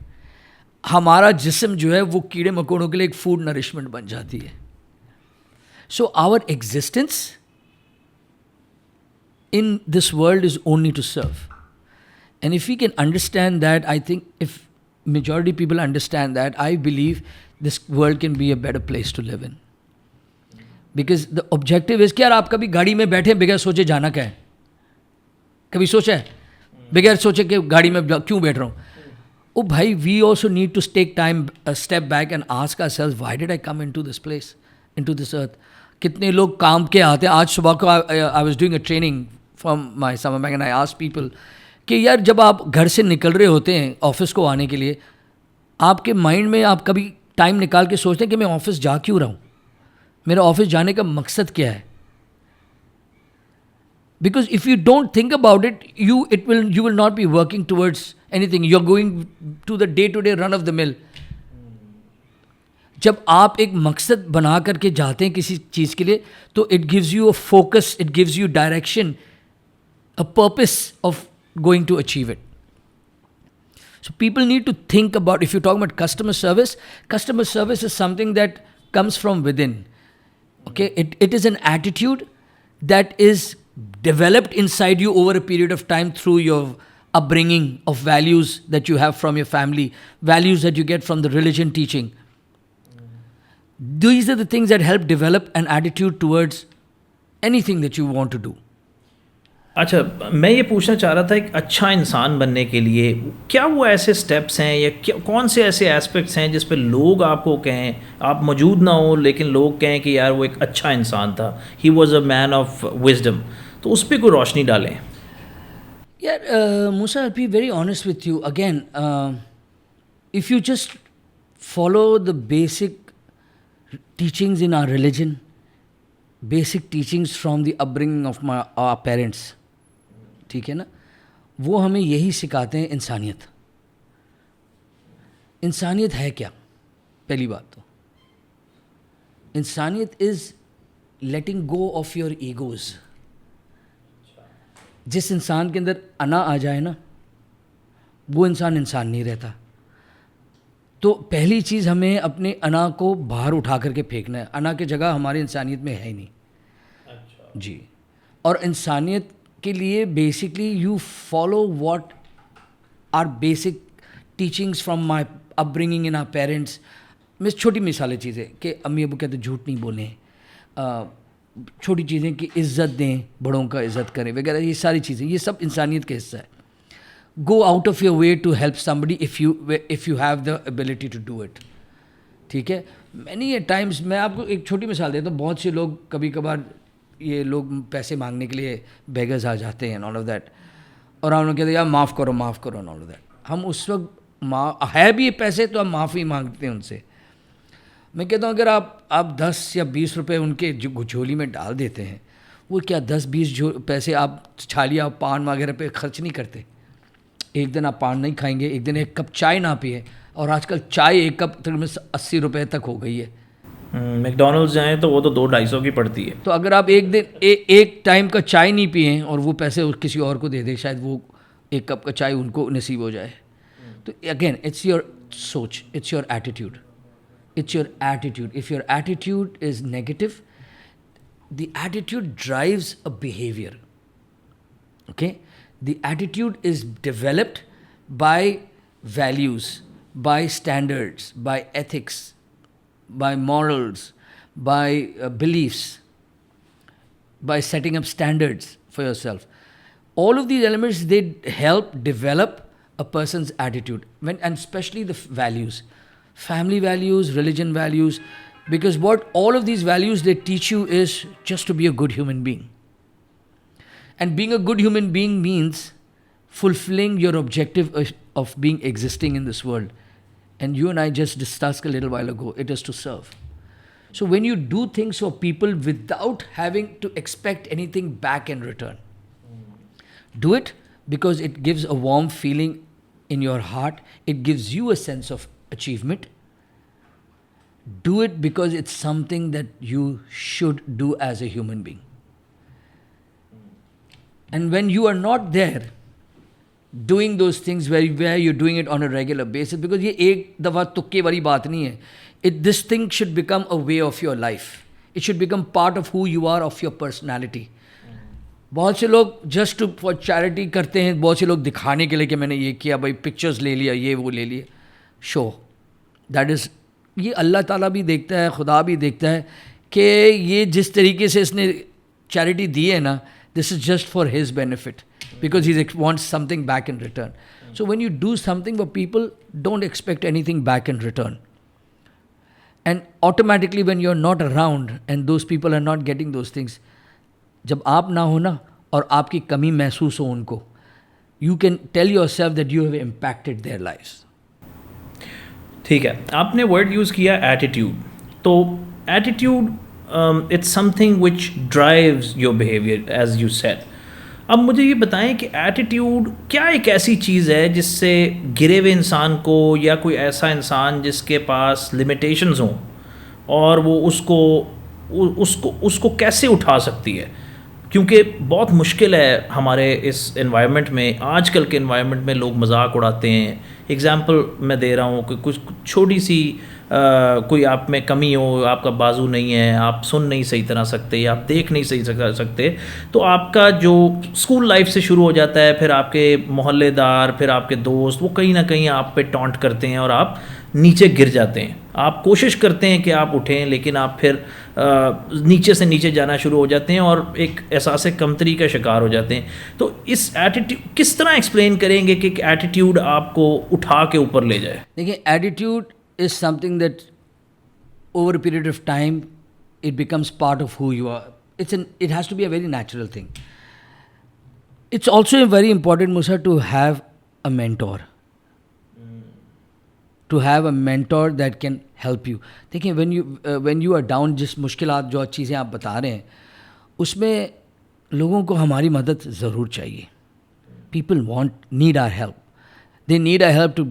हमारा जिस्म जो है वो कीड़े मकोड़ों के लिए एक फूड नरिशमेंट बन जाती है. So our existence in this world is only to serve. And if you can understand that, I think if majority people understand that, I believe this world can be a better place to live in. Because the objective is कि यार, आप कभी गाड़ी में बैठे बगैर सोचे जाना क्या है. कभी सोचा है? बगैर सोचे कि गाड़ी में क्यों बैठ रहा हूँ? ओ भाई, we also need to take time, step back and ask ourselves, why did I come into this place, into this earth? कितने लोग काम के आते हैं. आज सुबह को I was doing a training from my summer bank and I asked people कि यार जब आप घर से निकल रहे होते हैं ऑफिस को आने के लिए, आपके माइंड में आप कभी टाइम निकाल के सोचते हैं कि मैं ऑफिस जा क्यों रहा हूँ, मेरा ऑफिस जाने का मकसद क्या है? Because if you don't think about it, you will not be working towards anything. You're going to the day-to-day run of the mill. जब आप एक मकसद बना करके जाते हैं किसी चीज़ के लिए, तो it gives you a focus, it gives you direction, a purpose of going to achieve it. So people need to think about, if you're talking about customer service is something that comes from within. Okay, it is an attitude that is developed inside you over a period of time through your upbringing of values that you have from your family, values that you get from the religion teaching. These are the things that help develop an attitude towards anything that you want to do. अच्छा, मैं ये पूछना चाह रहा था, एक अच्छा इंसान बनने के लिए क्या वो ऐसे स्टेप्स हैं या क्या, कौन से ऐसे एस्पेक्ट्स हैं जिस पे लोग आपको कहें, आप मौजूद ना हो लेकिन लोग कहें कि यार वो एक अच्छा इंसान था, he was a man of wisdom, तो उस पर कोई रोशनी डालें? यार Musa, I'll be very honest with you. Again, if you just follow the basic teachings in our religion, basic teachings from the upbringing of our parents, ठीक है ना, वो हमें यही सिखाते हैं इंसानियत. इंसानियत है क्या? पहली बात तो इंसानियत is letting go of your egos. जिस इंसान के अंदर अना आ जाए ना, वो इंसान नहीं रहता. तो पहली चीज़, हमें अपने अना को बाहर उठा करके फेंकना है. अना की जगह हमारी इंसानियत में है ही नहीं. अच्छा. जी. और इंसानियत के लिए basically you follow what are basic teachings from my upbringing in our parents. मैं छोटी मिसालें चीज़ें कि अम्मी अबू कहते झूठ नहीं बोलें, छोटी चीज़ें कि इज़्ज़त दें, बड़ों का इज़्ज़त करें वगैरह, ये सारी चीज़ें, ये सब इंसानियत का हिस्सा है. Go out of your way to help somebody if you have the ability to do it. ठीक है. मैनी टाइम्स, मैं आपको एक छोटी मिसाल देता हूँ. बहुत से लोग कभी कभार ये लोग पैसे मांगने के लिए बेगर्स आ जाते हैं, ऑल ऑफ दैट, और हम लोग कहते हैं यार माफ़ करो एंड ऑल ऑफ दैट. हम उस वक्त है भी ये पैसे तो हम माफ़ी मांगते हैं उनसे. मैं कहता हूँ अगर आप 10 या 20 रुपए उनके झोली में डाल देते हैं, वो क्या 10-20 पैसे आप छालिया पान वगैरह पे खर्च नहीं करते? एक दिन आप पान नहीं खाएंगे, एक दिन एक कप चाय ना पिए, और आजकल चाय एक कप तकरीबन 80 रुपये तक हो गई है. मैकडोनल्ड्स जाएँ तो वो तो 200-250 की पड़ती है. तो अगर आप एक दिन एक टाइम का चाय नहीं पिए और वो पैसे किसी और को दे दे, शायद वो एक कप का चाय उनको नसीब हो जाए. तो अगेन इट्स योर सोच, it's your attitude. It's your attitude. If your attitude is negative, the attitude drives a behavior. Okay? The attitude is developed by values, by standards, by ethics, by morals, by beliefs, by setting up standards for yourself. All of these elements, they help develop a person's attitude, and especially the values. Family values, religion values, because what all of these values they teach you is just to be a good human being. And being a good human being means fulfilling your objective of being existing in this world. And you and I just discussed a little while ago, it is to serve. So when you do things for people without having to expect anything back in return, do it because it gives a warm feeling in your heart, it gives you a sense of achievement. Do it because it's something that you should do as a human being. And when you are not there doing those things where you're doing it on a regular basis, because ये एक दफ़ा तुक्के वाली बात नहीं है. This thing should become a way of your life. It should become part of who you are, of your personality. बहुत से लोग जस्ट फॉर चैरिटी करते हैं, बहुत से लोग दिखाने के लिए कि मैंने ये किया, भाई पिक्चर्स ले लिया, ये वो ले लिया. शो दैट इज़, ये अल्लाह ताला भी देखता है, खुदा भी देखता है कि ये जिस तरीके से इसने चैरिटी दी है ना, this is just for his benefit. because he wants something back in return. So when you do something for people, don't expect anything back in return. And automatically when you're not around and those people are not getting those things, जब आप ना हो ना और आपकी कमी महसूस हो उनको, you can tell yourself that you have impacted their lives. ठीक है, आपने वर्ड यूज़ किया एटीट्यूड. तो attitude it's something which drives your behaviour as you said. अब मुझे ये बताएं कि एटीट्यूड क्या एक ऐसी चीज़ है जिससे गिरे हुए इंसान को या कोई ऐसा इंसान जिसके पास लिमिटेशंस हों और वो उसको कैसे उठा सकती है. क्योंकि बहुत मुश्किल है हमारे इस एनवायरनमेंट में, आजकल के एनवायरनमेंट में लोग मजाक उड़ाते हैं. एग्ज़ाम्पल मैं दे रहा हूँ कि कुछ छोटी सी कोई आप में कमी हो, आपका बाजू नहीं है, आप सुन नहीं सही तरह सकते, आप देख नहीं सही सकते, तो आपका जो स्कूल लाइफ से शुरू हो जाता है, फिर आपके मोहल्लेदार, फिर आपके दोस्त, वो कहीं ना कहीं आप पे टॉन्ट करते हैं और आप नीचे गिर जाते हैं. आप कोशिश करते हैं कि आप उठें, लेकिन आप फिर नीचे से नीचे जाना शुरू हो जाते हैं और एक एहसास कमतरी का शिकार हो जाते हैं. तो इस एटीट्यूड किस तरह एक्सप्लेन करेंगे कि एटीट्यूड आपको उठा के ऊपर ले जाए. देखिए, attitude is something that over a period of time it becomes part of who you are. It has to be a very natural thing. It's also very important, Musa, to have a mentor. To have a mentor that can help you. देखिए, when you are down, जिस मुश्किलात जो चीज़ें आप बता रहे हैं उसमें लोगों को हमारी मदद ज़रूर चाहिए. People need our help. They need our help to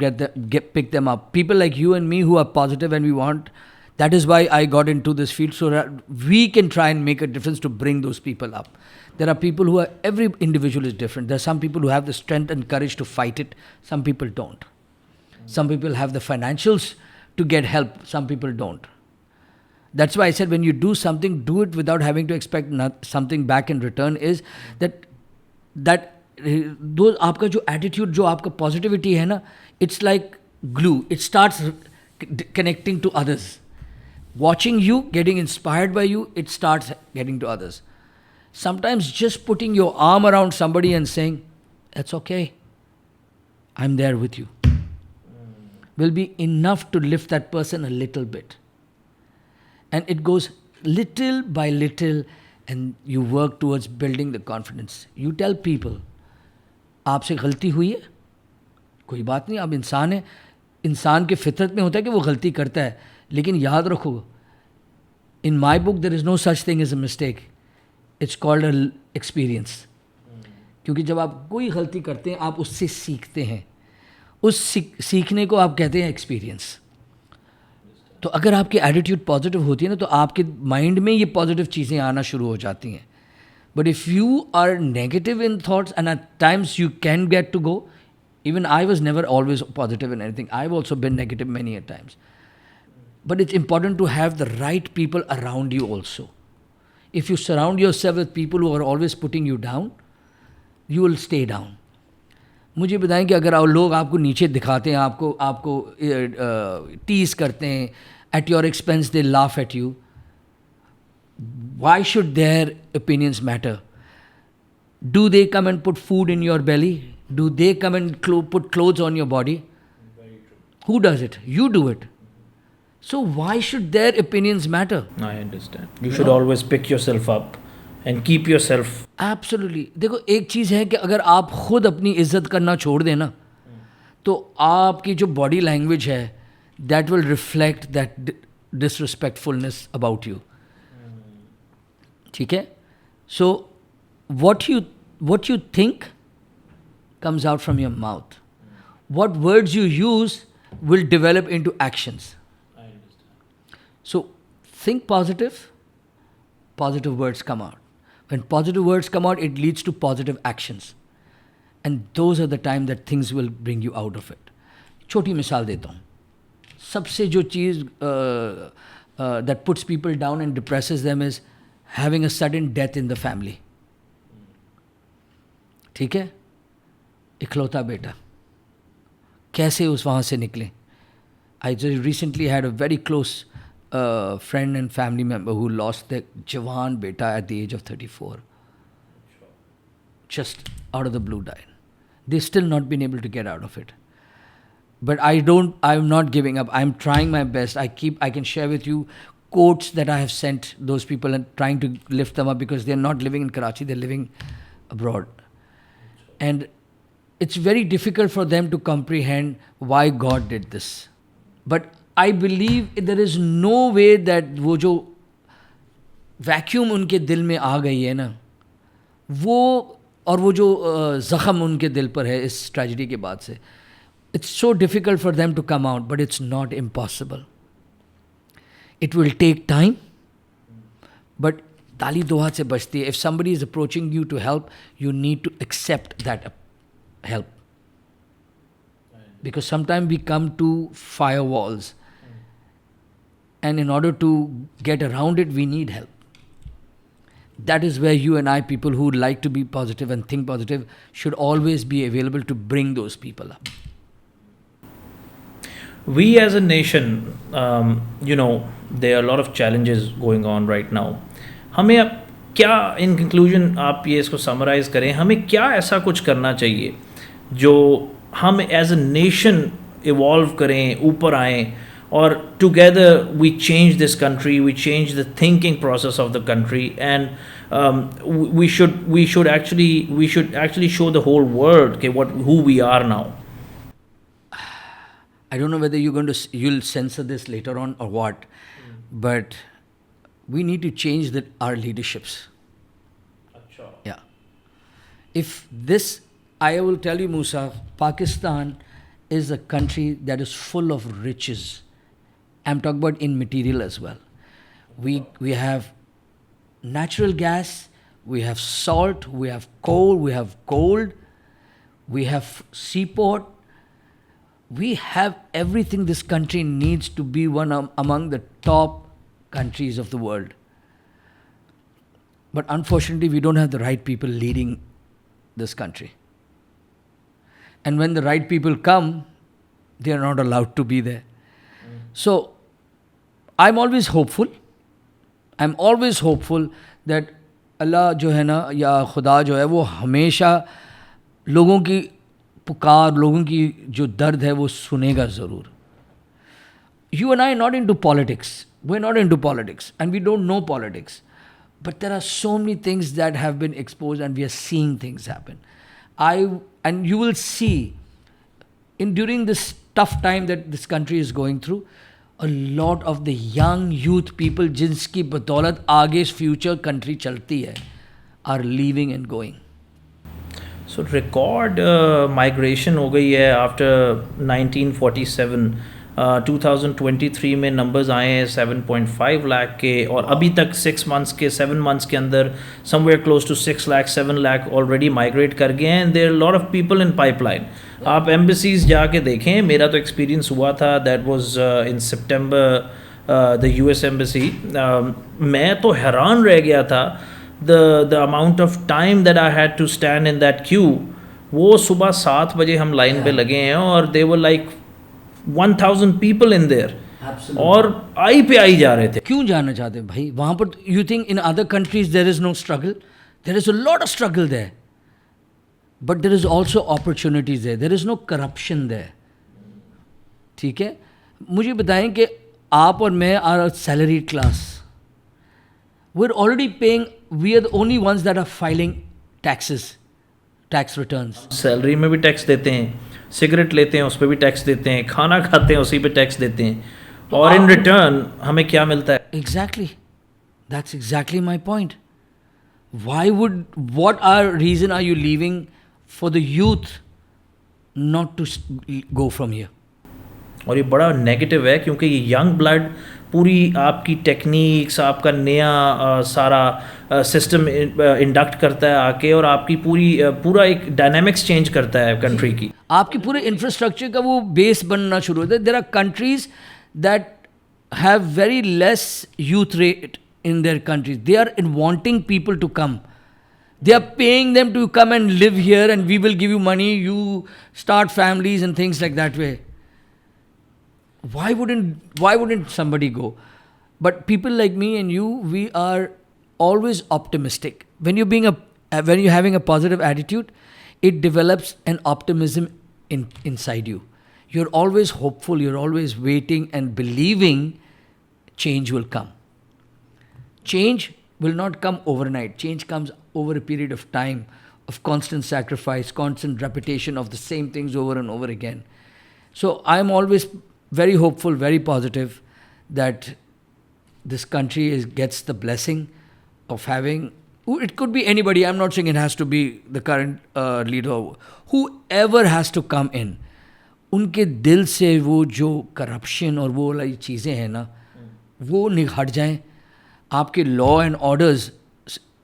pick them up. People like you and me who are positive and we want, that is why I got into this field, so that we can try and make a difference to bring those people up. There are people who are, every individual is different. There are some people who have the strength and courage to fight it. Some people don't. Some people have the financials to get help. Some people don't. That's why I said when you do something, do it without having to expect something back in return. Is that दो आपका जो attitude, जो आपका positivity है ना, it's like glue. It starts connecting to others. Watching you, getting inspired by you, it starts getting to others. Sometimes just putting your arm around somebody and saying it's okay, I am there with you, will be enough to lift that person a little bit. And it goes little by little and you work towards building the confidence. You tell people, आपसे गलती हुई है, कोई बात नहीं, आप इंसान हैं, इंसान के फितरत में होता है कि वो गलती करता है, लेकिन याद रखो, in my book there is no such thing as a mistake. It's called an experience. क्योंकि जब आप कोई गलती करते हैं आप उससे सीखते हैं, उस सीखने को आप कहते हैं एक्सपीरियंस. तो अगर आपकी एटीट्यूड पॉजिटिव होती है ना, तो आपके माइंड में ये पॉजिटिव चीज़ें आना शुरू हो जाती हैं. But if you are negative in thoughts and at times you can get to go, even I was never always positive in anything, I have also been negative many at times. But it's important to have the right people around you also. If you surround yourself with people who are always putting you down, you will stay down. मुझे बताएं कि अगर लोग आपको नीचे दिखाते हैं, आपको टीज़ करते हैं, at your expense they laugh at you, why should their opinions matter? Do they come and put food in your belly? Do they come and put clothes on your body? Very true. Who does it? You do it. So why should their opinions matter? I understand. You should always pick yourself up and keep yourself. Absolutely. देखो, एक चीज़ है कि अगर आप खुद अपनी इज्जत करना छोड़ दें ना, तो आपकी जो बॉडी लैंग्वेज है, that will reflect that disrespectfulness about you. ठीक है? So what you think comes out from your mouth. What words you use will develop into actions. I understand. So think positive words come out. When positive words come out, it leads to positive actions. And those are the time that things will bring you out of it. छोटी मिसाल देता हूँ. सबसे जो चीज़ that puts people down and depresses them is having a sudden death in the family. ठीक है? इकलौता बेटा, कैसे उस वहाँ से निकले? I just recently had a very close friend and family member who lost their जवान बेटा at the age of 34. just out of the blue died. They've still not been able to get out of it. But I'm not giving up. I'm trying my best. I can share with you quotes that I have sent those people and trying to lift them up, because they're not living in Karachi, they're living abroad. And it's very difficult for them to comprehend why God did this. But I believe there is no way that वो जो vacuum उनके दिल में आ गई है ना, वो और वो जो ज़ख़म उनके दिल पर है इस ट्रेजेडी के बाद से, it's so difficult for them to come out, but it's not impossible. It will take time, but ताली दो हाथ से बजती है. If somebody is approaching you to help, you need to accept that help. Because sometimes we come to firewalls, and in order to get around it, we need help. That is where you and I, people who like to be positive and think positive, should always be available to bring those people up. We as a nation, there are a lot of challenges going on right now. हमें अब क्या, in conclusion, आप ये इसको summarize करें, हमें क्या ऐसा कुछ करना चाहिए जो हम as a nation evolve करें, ऊपर आएँ, और together we change this country, we change the thinking process of the country, and we should actually show the whole world who we are now. I don't know whether you'll censor this later on or what, but we need to change our leaderships. Achha. Yeah. If this, I will tell you, Musa, Pakistan is a country that is full of riches. I'm talking about in material as well. We have natural gas, we have salt, we have coal, we have gold, we have seaport. We have everything this country needs to be one among the top countries of the world. But unfortunately, we don't have the right people leading this country. And when the right people come, they are not allowed to be there. So, I'm always hopeful. I'm always hopeful that Allah जो है ना, या खुदा जो है, वो हमेशा लोगों की पुकार, लोगों की जो दर्द है, वो सुनेगा ज़रूर. You and I are not into politics. We're not into politics, and we don't know politics. But there are so many things that have been exposed, and we are seeing things happen. And you will see, during this tough time that this country is going through, a lot of the young youth people, जिनकी बदौलत आगे future country चलती है, are leaving and going. So record migration हो गई है after 1947. 2023 में numbers आए हैं 7.5 lakh के, और अभी तक 7 months के अंदर somewhere close to 6 lakh, 7 lakh already migrate कर गए हैं. There are a lot of people in pipeline. आप embassies जाके देखें, मेरा तो experience हुआ था, that was in September, the US embassy. मैं तो हैरान रह गया था, the amount of time that I had to stand in that queue. वो सुबह 7 बजे हम लाइन पे लगे हैं, और they were like 1000 people in there. Absolutely. और आई पे आई जा रहे थे. क्यों जाना चाहते हैं भाई वहाँ पर? You think in other countries there is no struggle? There is a lot of struggle there. But there is also opportunities there. There is no corruption there. ठीक है? मुझे बताएं कि आप और मैं are a salaried class. We're already paying, we are the only ones that are filing taxes, tax returns. Salary में भी टैक्स देते हैं, सिगरेट लेते हैं उस पर भी टैक्स देते हैं, खाना खाते हैं उसी पे टैक्स देते हैं, और इन रिटर्न हमें क्या मिलता है? Exactly. That's exactly my point. What reason are you leaving for the youth not to go from here? और ये बड़ा नेगेटिव है, क्योंकि ये यंग ब्लड पूरी आपकी टेक्निक्स, आपका नया सारा सिस्टम इंडक्ट करता है आके, और आपकी पूरा एक डायनामिक्स चेंज करता है कंट्री की. आपकी पूरे इंफ्रास्ट्रक्चर का वो बेस बनना शुरू होता है. There are countries that have very less youth rate in their countries. They are wanting people to come. They are paying them to come and live here, and we will give you money, you start families and things like that way. Why wouldn't somebody go? But people like me and you, we are always optimistic. When you're being when you're having a positive attitude, it develops an optimism inside you. You're always hopeful, you're always waiting and believing change will come. Change will not come overnight. Change comes over a period of time, of constant sacrifice, constant repetition of the same things over and over again. So I'm always very hopeful, very positive that this country gets the blessing of having, it could be anybody, I'm not saying it has to be the current leader, whoever has to come in, उनके दिल से वो जो corruption और वो वाली चीज़ें हैं ना, वो हट जाएं. आपके लॉ एंड ऑर्डर्स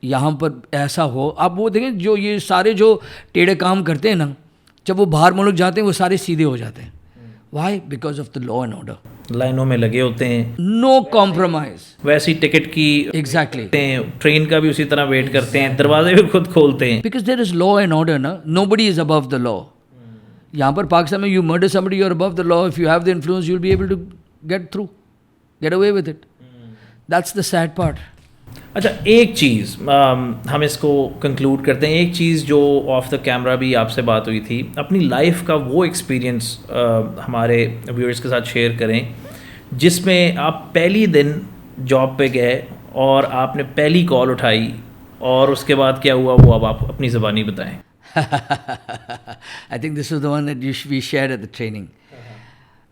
यहाँ पर ऐसा हो, आप वो देखें जो ये सारे जो टेढ़े काम करते हैं ना, जब वो बाहर मुल्क जाते हैं वो सारे सीधे हो जाते हैं. Why? Because of the law and order. लाइनों में लगे होते हैं, नो कॉम्प्रोमाइज. वैसी टिकट की एग्जैक्टली ट्रेन का भी उसी तरह वेट करते हैं, दरवाजे भी खुद खोलते हैं. Because there is law and order ना, nobody is above the law. यहाँ पर पाकिस्तान में you murder somebody, you are above the law. If you have the influence you will be able to get away with it. That's the sad part. अच्छा, एक चीज़ हम इसको conclude करते हैं. एक चीज़ जो ऑफ द कैमरा भी आपसे बात हुई थी, अपनी लाइफ का वो एक्सपीरियंस हमारे व्यूअर्स के साथ शेयर करें जिसमें आप पहली दिन जॉब पे गए और आपने पहली कॉल उठाई और उसके बाद क्या हुआ वो अब आप अपनी ज़बानी बताएं. I think this is the one that we shared at the training.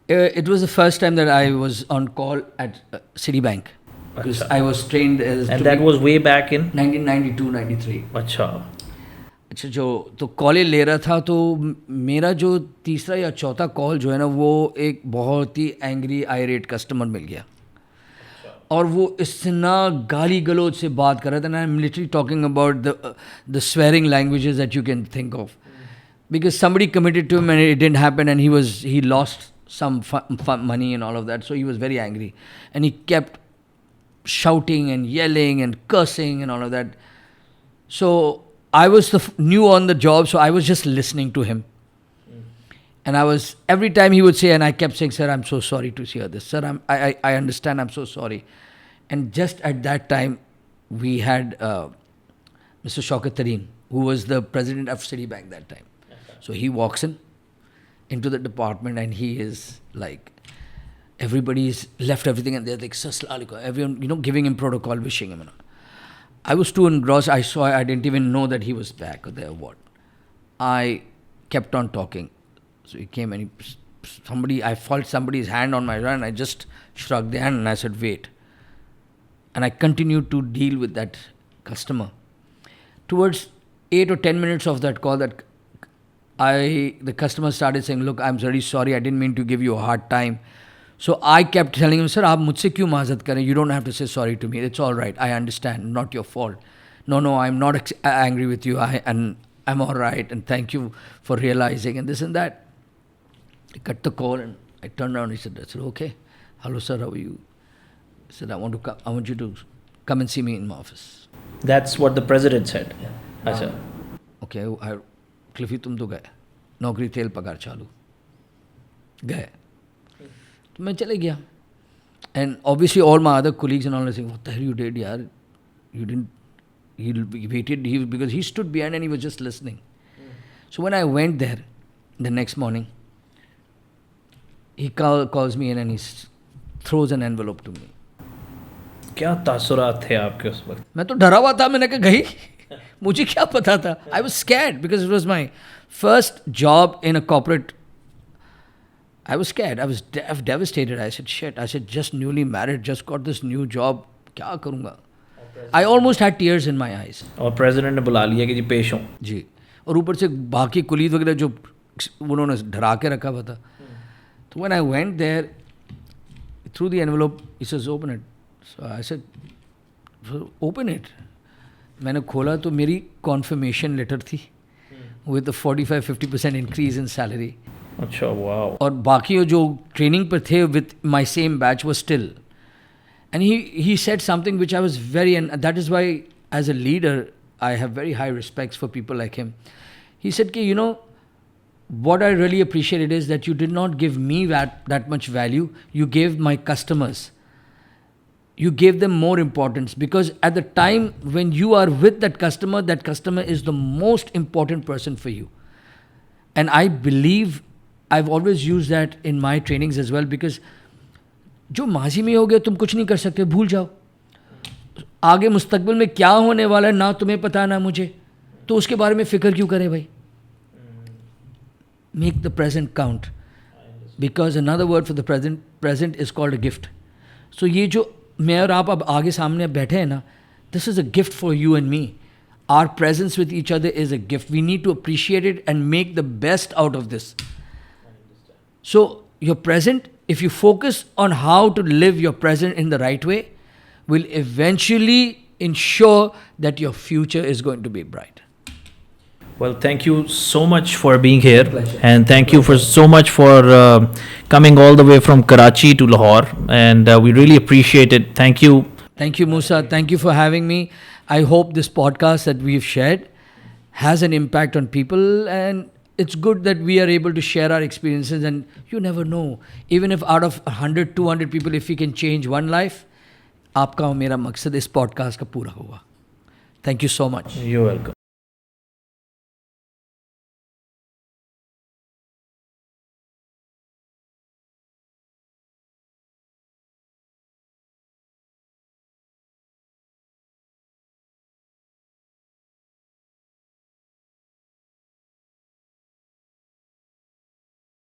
It was the first time that I was on call at Citibank. Because I was trained as... And that was way back in? 1992-93. अच्छा, जो तो call ले रहा था, तो मेरा जो तीसरा या चौथा कॉल जो है ना, वो एक बहुत ही एंग्री आयरेट कस्टमर मिल गया. और वो इतना गाली गलौज से बात कर रहा था ना. I am literally talking about the swearing languages that you can think of. Because somebody committed to him and it didn't happen and he lost some money and all of that. So he was very angry and he kept shouting and yelling and cursing and all of that. So I was new on the job, so I was just listening to him. And I was, every time he would say, and I kept saying, sir, I'm so sorry to hear this. Sir, I understand, I'm so sorry. And just at that time, we had Mr. Shaukat Tareen, who was the president of Citibank that time. So he walks into the department and he is like, everybody's left everything and they're like, sir, everyone, giving him protocol, wishing him. I was too engrossed. I didn't even know that he was back or there. What? I kept on talking. So he came and I felt somebody's hand on my shoulder and I just shrugged the hand and I said, wait. And I continued to deal with that customer. Towards 8 or 10 minutes of that call, the customer started saying, look, I'm very sorry, I didn't mean to give you a hard time. So I kept telling him, sir, aap mujhse kyun maazat kare? You don't have to say sorry to me. It's all right. I understand. Not your fault. No, I'm not angry with you. And I'm all right. And thank you for realizing and this and that. I cut the call and I turned around. He said, okay. Hello, sir. How are you? He said, I want you to come and see me in my office. That's what the president said. Yeah. Achha. Okay. Cliffy, तुम तो गए, नौकरी तेल पगार चालू, गए, तो मैं चले गया. And obviously all my other colleagues and all are saying, what the hell you did, yaar? You didn't, he waited, because he stood behind and he was just listening. So when I went there the next morning, he calls me in and he throws an envelope to me. क्या तासुरात थे आपके उस वक्त? मैं तो डरा हुआ था. मैंने कहा गई, मुझे क्या पता था. I was scared because it was my first job in a corporate. I was scared. I was devastated. I said, shit. I said, just newly married, just got this new job. क्या करूँगा? I almost had tears in my eyes. और president ने बुला लिया कि जी पेश हों. जी. और ऊपर से बाकी कुलीद वगैरह जो उन्होंने डरा के रखा हुआ था. So when I went there, through the envelope, he says, open it. So I said, open it. मैंने खोला तो मेरी कॉन्फर्मेशन लेटर थी विद 45-50% इंक्रीज इन सैलरी. अच्छा, वाओ. और बाकी जो ट्रेनिंग पर थे with my same batch was still. And he said something which I was very, and that is why as a leader I have very high respects for people like him. He said कि what I really appreciated is that you did not give me that much value. You gave my customers you gave them more importance, because at the time when you are with that customer is the most important person for you. And I believe I've always used that in my trainings as well, because जो माजी में हो गया तुम कुछ नहीं कर सकते, भूल जाओ. आगे मुस्तकबिल में क्या होने वाला है ना तुम्हें पता ना मुझे, तो उसके बारे में फ़िक्र क्यों करें भाई. Make the present count, because another word for the present is called a gift. So ये जो मैं और आप अब आगे सामने बैठे हैं ना, this is a gift for you and me. Our presence with each other is a gift. We need to appreciate it and make the best out of this. So your present, if you focus on how to live your present in the right way, will eventually ensure that your future is going to be bright. Well, thank you so much for being here. Pleasure. And thank you for so much for coming all the way from Karachi to Lahore, and we really appreciate it. Thank you. Thank you, Musa. Thank you for having me. I hope this podcast that we've shared has an impact on people, and it's good that we are able to share our experiences. And you never know, even if out of 100, 200 people, if we can change one life, आपका और मेरा मकसद इस podcast का पूरा हुआ. Thank you so much. You're welcome.